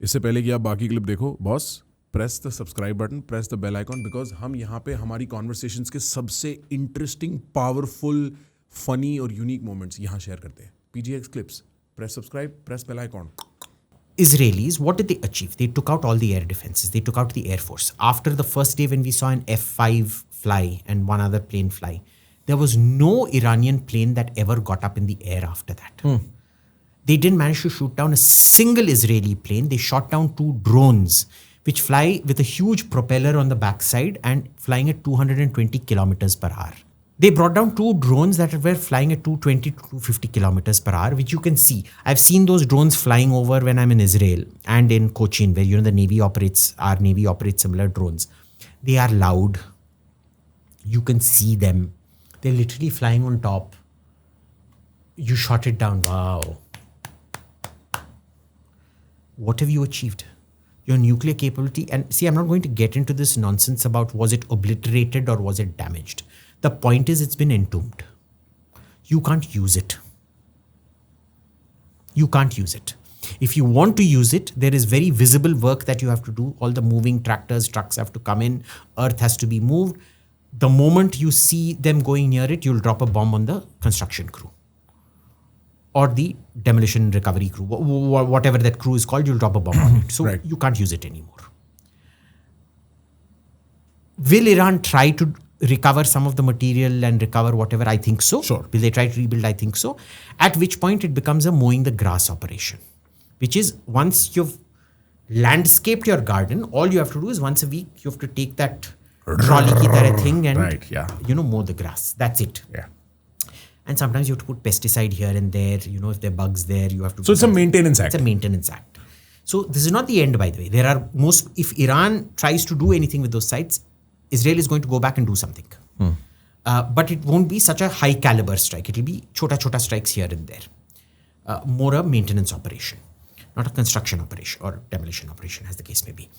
इससे पहले कि आप बाकी क्लिप देखो boss, press the subscribe button, press the bell icon, because हम यहाँ पे हमारी कॉन्वर्सेशंस के सबसे इंटरेस्टिंग, पावरफुल, फनी और यूनिक मोमेंट्स यहाँ शेयर करते हैं. PGX clips, press subscribe, press bell icon. Israelis, what did they achieve? They took out all the air defenses. They took out the Air Force. After the first day when we saw an F-5 fly and one other plane fly, there was no Iranian plane that ever got up in the air after that. They didn't manage to shoot down a single Israeli plane. They shot down 2 drones, which fly with a huge propeller on the backside and flying at 220 kilometers per hour. They brought down 2 drones that were flying at 220 to 250 kilometers per hour, which you can see. I've seen those drones flying over when I'm in Israel and in Cochin, where the Navy operates, our Navy operates similar drones. They are loud. You can see them. They're literally flying on top. You shot it down. Wow. What have you achieved? Your nuclear capability. And see, I'm not going to get into this nonsense about was it obliterated or was it damaged. The point is it's been entombed. You can't use it. You can't use it. If you want to use it, there is very visible work that you have to do. All the moving tractors, trucks have to come in. Earth has to be moved. The moment you see them going near it, you'll drop a bomb on the construction crew or the demolition recovery crew. Whatever that crew is called, you'll drop a bomb on it. So Right. You can't use it anymore. Will Iran try to recover some of the material and recover whatever? I think so. Sure. Will they try to rebuild? I think so. At which point it becomes a mowing the grass operation, which is once you've landscaped your garden, all you have to do is once a week, you have to take that trolley ki tarah thing and, Right, yeah. mow the grass. That's it. Yeah. And sometimes you have to put pesticide here and there, if there are bugs there, you have to. So it's a maintenance act. It's a maintenance act. So this is not the end, by the way. There are if Iran tries to do anything with those sites, Israel is going to go back and do something. But it won't be such a high caliber strike. It will be chota strikes here and there. More a maintenance operation, not a construction operation or demolition operation, as the case may be.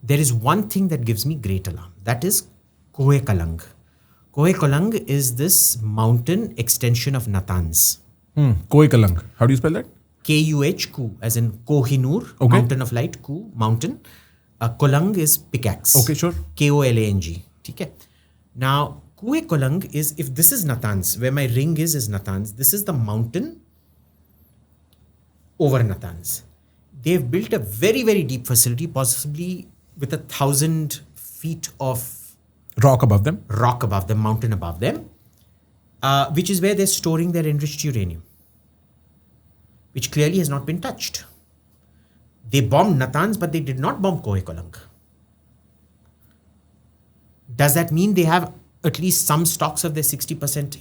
There is one thing that gives me great alarm. That is Koh Kalang. Koh Kalang is this mountain extension of Natanz. Koh Kalang. How do you spell that? Kuh, Ku, as in Kohinoor, Okay. mountain of light, Ku, mountain. Kolang is pickaxe. Okay, sure. Kolang. Okay. Now, Koh Kolang is, if this is Natanz, where my ring is Natanz, this is the mountain over Natanz. They've built a very, very deep facility, possibly with 1,000 feet of Rock above them. rock above them, mountain above them, which is where they're storing their enriched uranium, which clearly has not been touched. They bombed Natanz, but they did not bomb Koh Kolang. Does that mean they have at least some stocks of their 60%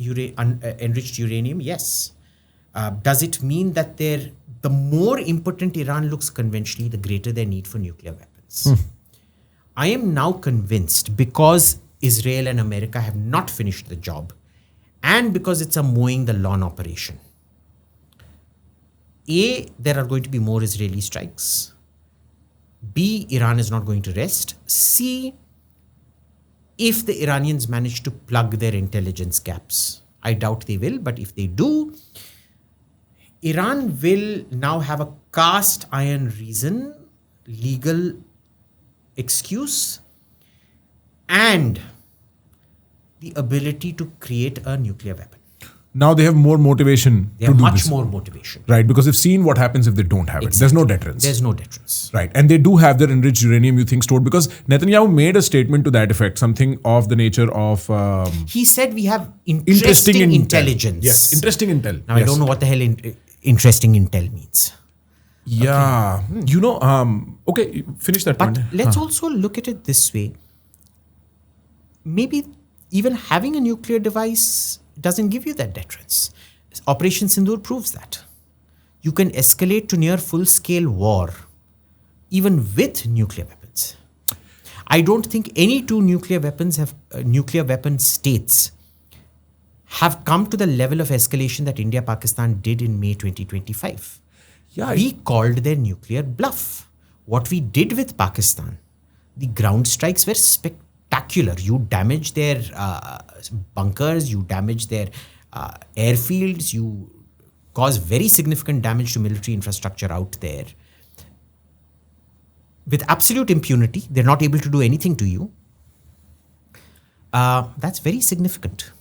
enriched uranium? Yes. Does it mean that the more impotent Iran looks conventionally, the greater their need for nuclear weapons? I am now convinced, because Israel and America have not finished the job, and because it's a mowing the lawn operation. A, there are going to be more Israeli strikes. B, Iran is not going to rest. C, if the Iranians manage to plug their intelligence gaps, I doubt they will, but if they do, Iran will now have a cast iron reason, legal excuse, and the ability to create a nuclear weapon. Now they have more motivation They to have do much this. more motivation. Right, because they've seen what happens if they don't have it. There's no deterrence. There's no deterrence. Right, and they do have their enriched uranium, you think, stored, because Netanyahu made a statement to that effect, something of the nature of He said we have interesting intelligence. Yes, interesting intel. Now, I Yes. don't know what the hell interesting intel means. Yeah, okay, finish that But point. let's also look at it this way. Maybe even having a nuclear device doesn't give you that deterrence. Operation Sindoor proves that. You can escalate to near full-scale war even with nuclear weapons. I don't think any two nuclear weapon states have come to the level of escalation that India-Pakistan did in May 2025. Yeah, We called their nuclear bluff. What we did with Pakistan, the ground strikes were spectacular. You damaged their bunkers, you damaged their airfields, you caused very significant damage to military infrastructure out there. with absolute impunity. They're not able to do anything to you. That's very significant.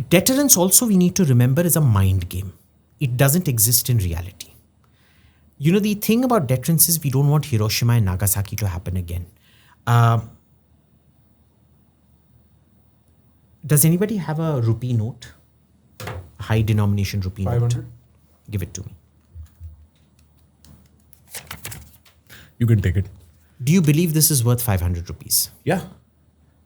Deterrence also, we need to remember, is a mind game. It doesn't exist in reality. You know, the thing about deterrence is we don't want Hiroshima and Nagasaki to happen again. Does anybody have a rupee note? A high denomination rupee 500? note? Give it to me. You can take it. Do you believe this is worth 500 rupees? Yeah.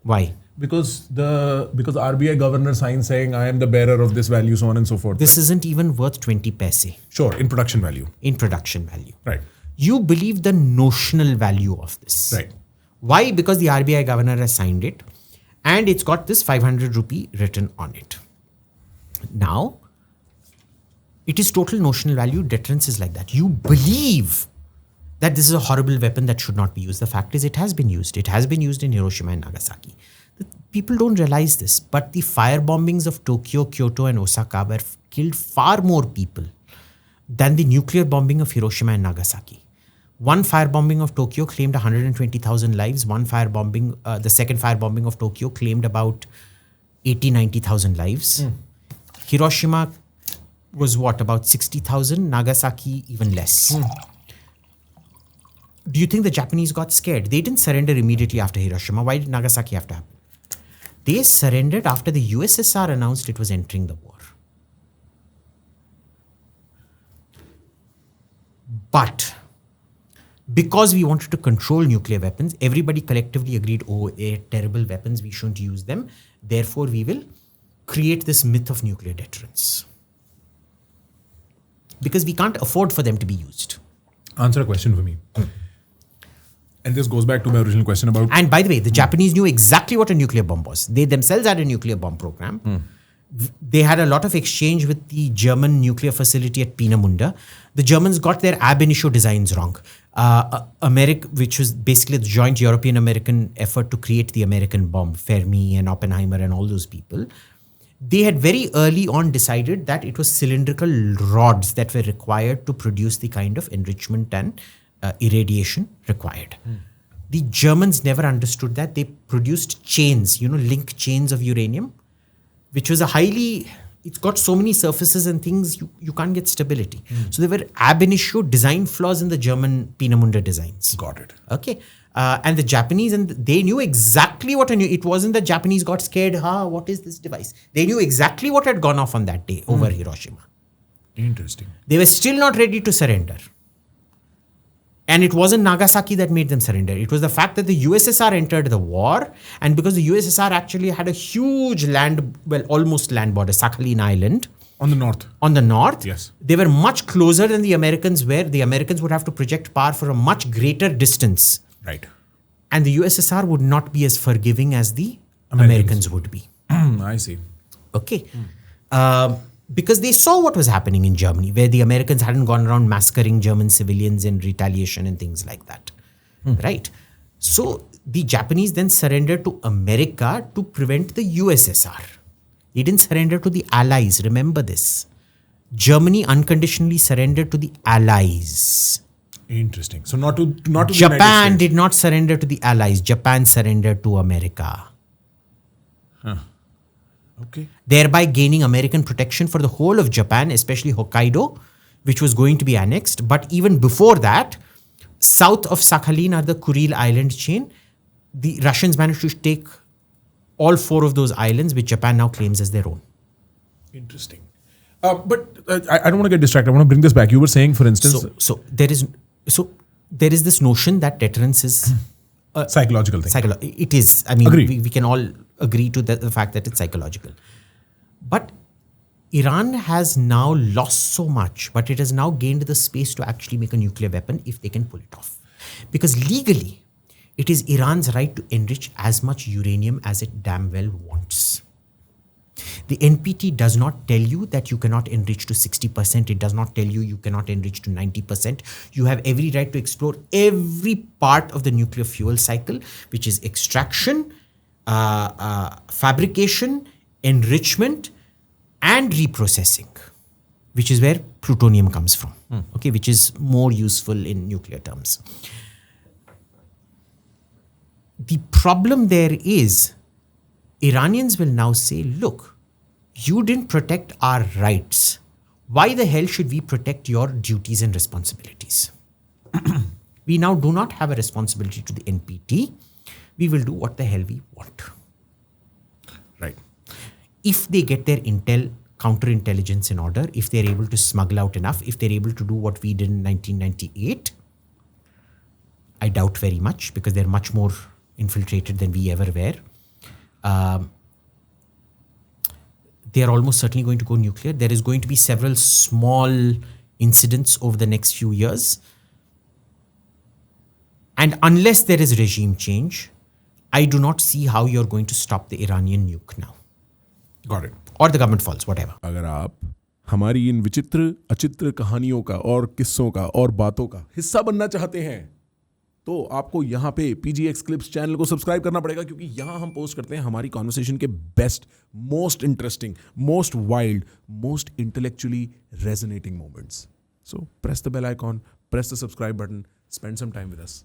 Why? Because RBI governor signs saying I am the bearer of this value, so on and so forth. This isn't even worth 20 paise Sure, in production value. in production value. Right. You believe the notional value of this. Right. Why? Because the RBI governor has signed it and it's got this 500 rupee written on it. Now, it is total notional value. Deterrence is like that. You believe that this is a horrible weapon that should not be used. The fact is, it has been used. It has been used in Hiroshima and Nagasaki. People don't realize this, but the firebombings of Tokyo, Kyoto, and Osaka were killed far more people than the nuclear bombing of Hiroshima and Nagasaki. One firebombing of Tokyo claimed 120,000 lives. The second firebombing of Tokyo claimed about 90,000 lives. Hiroshima was what, about 60,000? Nagasaki, even less. Do you think the Japanese got scared? They didn't surrender immediately after Hiroshima. Why did Nagasaki have to happen? They surrendered after the USSR announced it was entering the war. But because we wanted to control nuclear weapons, everybody collectively agreed, oh, they're terrible weapons, we shouldn't use them. Therefore, we will create this myth of nuclear deterrence. Because we can't afford for them to be used. Answer a question for me. And this goes back to my original question about... And by the way, the Japanese knew exactly what a nuclear bomb was. They themselves had a nuclear bomb program. They had a lot of exchange with the German nuclear facility at Peenemünde. The Germans got their ab initio designs wrong. Which was basically the joint European-American effort to create the American bomb, Fermi and Oppenheimer and all those people. They had very early on decided that it was cylindrical rods that were required to produce the kind of enrichment and irradiation required. The Germans never understood that. They produced chains, link chains of uranium, which was it's got so many surfaces and things, you can't get stability. So there were ab initio design flaws in the German Peenemünde designs. Got it. Okay. And the Japanese, they knew exactly what it wasn't the Japanese got scared, what is this device? They knew exactly what had gone off on that day over Hiroshima. Interesting. They were still not ready to surrender. And it wasn't Nagasaki that made them surrender. It was the fact that the USSR entered the war. And because the USSR actually had a huge almost land border, Sakhalin Island. On the north. On the north. Yes. They were much closer than the Americans were. The Americans would have to project power for a much greater distance. Right. And the USSR would not be as forgiving as the Americans would be. I see. Okay. Because they saw what was happening in Germany, where the Americans hadn't gone around massacring German civilians in retaliation and things like that. Right? So the Japanese then surrendered to America to prevent the USSR. They didn't surrender to the Allies. Remember this. Germany unconditionally surrendered to the Allies. Interesting. So not to the Japan United States. did not surrender to the Allies. Japan surrendered to America. Okay. Thereby gaining American protection for the whole of Japan, especially Hokkaido, which was going to be annexed. But even before that, south of Sakhalin are the Kuril Island chain. The Russians managed to take all 4 of those islands, which Japan now claims as their own. Interesting. But I don't want to get distracted. I want to bring this back. You were saying, for instance... So there is this notion that deterrence is... psychological thing. It is. I mean, Agreed. we can all agree to the fact that it's psychological. But Iran has now lost so much, but it has now gained the space to actually make a nuclear weapon if they can pull it off. Because legally, it is Iran's right to enrich as much uranium as it damn well wants. The NPT does not tell you that you cannot enrich to 60%. It does not tell you cannot enrich to 90%. You have every right to explore every part of the nuclear fuel cycle, which is extraction, fabrication, enrichment, and reprocessing, which is where plutonium comes from, okay, which is more useful in nuclear terms. The problem there is Iranians will now say, look, you didn't protect our rights. Why the hell should we protect your duties and responsibilities? We now do not have a responsibility to the NPT. We will do what the hell we want. Right. If they get their counterintelligence in order, if they're able to smuggle out enough, if they're able to do what we did in 1998, I doubt very much because they're much more infiltrated than we ever were. They are almost certainly going to go nuclear. There is going to be several small incidents over the next few years. And unless there is regime change, I do not see how you're going to stop the Iranian nuke now. Got it. Or the government falls, whatever. अगर आप हमारी इन विचित्र अचित्र कहानियों का और किस्सों का और बातों का हिस्सा बनना चाहते हैं तो आपको यहाँ पे PGX Clips चैनल को सब्सक्राइब करना पड़ेगा क्योंकि यहाँ हम पोस्ट करते हैं हमारी कॉन्वर्सेशन के best, most interesting, most wild, most intellectually resonating moments. So press the bell icon, press the subscribe button, spend some time with us.